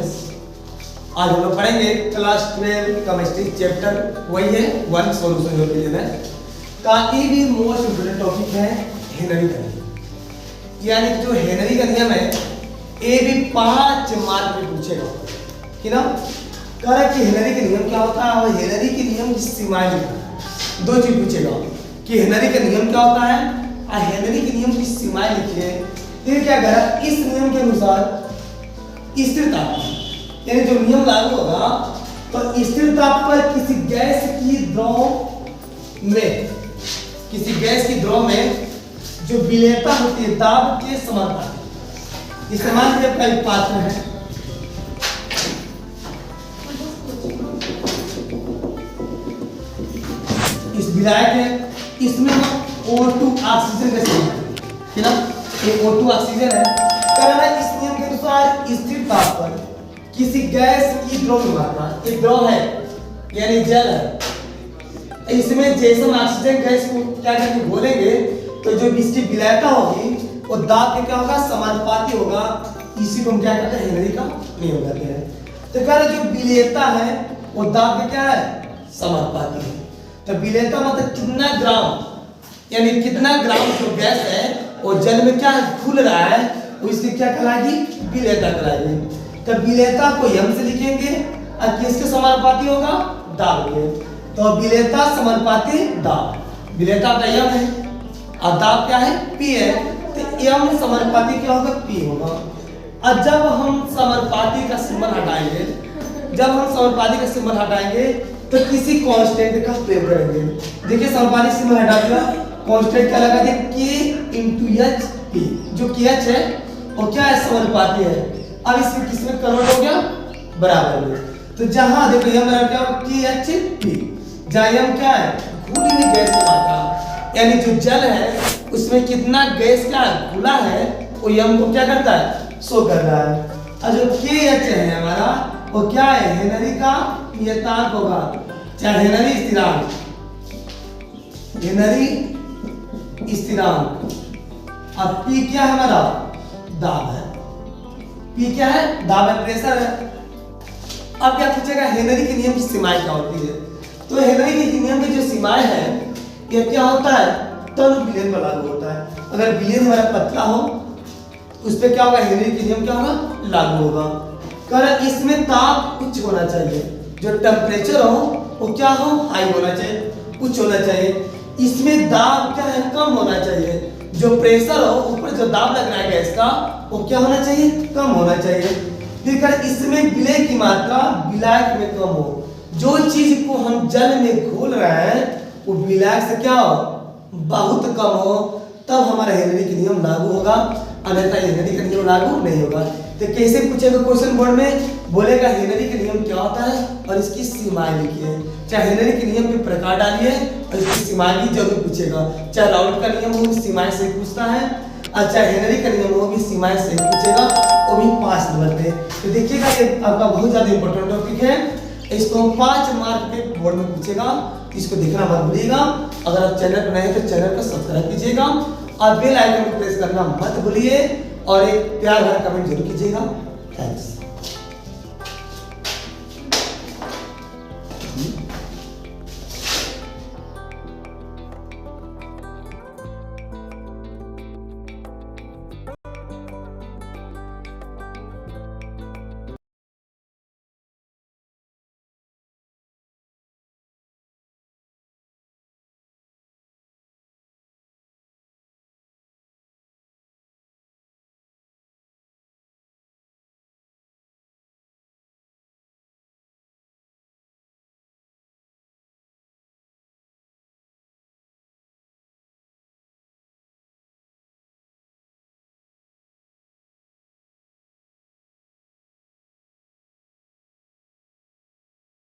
Students, आज हम लोग पढ़ेंगे क्लास 12 केमिस्ट्री चैप्टर वही है 1 सॉल्यूशन ऑफ एलिमेंट का। ये भी मोस्ट इम्पोर्टेंट टॉपिक है हेनरी का नियम, यानी कि जो हेनरी का नियम है ये भी 5 मार्क में पूछेगा कि ना कह कि हेनरी का नियम क्या होता है और हेनरी के नियम की सीमाएं लिखना। 2 चीज पूछेगा कि हेनरी का नियम क्या होता है और हेनरी के नियम की सीमाएं लिखिए। फिर क्या करा, इस नियम के अनुसार स्थिर तापमान यानी जो नियम लागू होगा तो स्थिर ताप पर किसी गैस की द्रव में जो विलेयता होती है दाब के समानुपाती, इस समान के का एक पात्र है। इस विलायक है, इसमें O2 ऑक्सीजन का समान है ना, ये O2 ऑक्सीजन है। करना इस नियम के अनुसार स्थिर ताप पर किसी गैस की द्रव मात्रा, एक द्रव है यानी जल है, इसमें जैसे हम ऑक्सीजन गैस को क्या करके घोलेंगे तो जो इसकी विलायता होगी वो दाब के क्या होगा, समानुपाती होगा। इसी को हम क्या कहते हैं, हेनरी का नियम कहते हैं। तो कह रहे जो विलेयता है वो दाब के क्या है, समानुपाती है। तो विलेयता मतलब कितना ग्राम, यानी कितना ग्राम जो गैस है वो जल में क्या घुल रहा है, वो इसकी क्या कहलाएगी, विलेयता कहलाएगी। तो विलेयता को यम से लिखेंगे और किसके समानुपाती होगा, दाब के। तो विलेयता समानुपाती दाब, विलेयता का यम है और दाब क्या है, पी है। तो यम समानुपाती क्या होगा, पी होगा। और जब हम समानुपाती का सिंबल हटाएंगे, तो किसी कांस्टेंट का प्रयोग करेंगे। देखिए समानुपाती सिंबल हटा दिया, कांस्टेंट क्या लगा दिया, k × h p, जो kh है वो क्या है, समानुपाती है। अब इसमें किसमें कन्वर्ट हो गया, बराबर में। तो जहां देखो यम बराबर क्या होगा, KHP, जहां यम क्या है, घुली हुई गैस की मात्रा, यानी जो जल है उसमें कितना गैस क्या घुला है वो यम को क्या करता है, शो कर रहा है। और जो KH है हमारा वो क्या है, हेनरी का नियतांक होगा, चाहे हेनरी स्थिरांक, अब P क्या है हमारा, दाब है। P क्या है, दाब है, प्रेशर है। अब क्या पूछेगा, हेनरी के नियम की सीमाएं क्या होती है। तो हेनरी के नियम की जो सीमाएं हैं ये क्या होता है, तनु विलयन पर लागू होता है। अगर विलयन हमारा पतला हो उस पे क्या होगा, हेनरी के नियम क्या होगा, लागू होगा। कारण इसमें ताप उच्च होना चाहिए, जो टेम्परेचर हो वो क्या हो, हाई होना चाहिए, उच्च होना चाहिए। इसमें दाब क्या है, कम होना चाहिए। जो प्रेशर हो ऊपर जो दाब लग रहा है गैस का वो क्या होना चाहिए, कम होना चाहिए। फिर कर इसमें विलय की मात्रा विलायक में कम हो। जो चीज को हम जल में घोल रहे हैं वो विलायक से क्या हो, बहुत कम हो, तब हमारा हेनरी का नियम लागू होगा, अन्यथा हेनरी का नियम लागू नहीं होगा। तो कैसे पूछेगा क्वेश्चन बोर्ड में, बोलेगा हेनरी का नियम क्या होता है और इसकी सीमाएं लिखिए। चाहे हेनरी के नियम के प्रकार डालिए और इसकी सीमाएं भी जरूर पूछेगा। चाहे राउल्ट का नियम हो सीमाएं से पूछता है, अच्छा हेनरी का नियम हो भी सीमाएं से पूछेगा, वो भी 5 नंबर पे। तो देखिएगा ये आपका बहुत ज्यादा इंपॉर्टेंट टॉपिक है, इसको 5 मार्क पे बोर्ड में पूछेगा, इसको देखना मत भूलिएगा। अगर आप चैनल पर नए हैं तो चैनल को सब्सक्राइब कीजिएगा और बेल आइकन को प्रेस करना मत भूलिए और एक प्यार भरा कमेंट जरूर कीजिएगा। थैंक्स।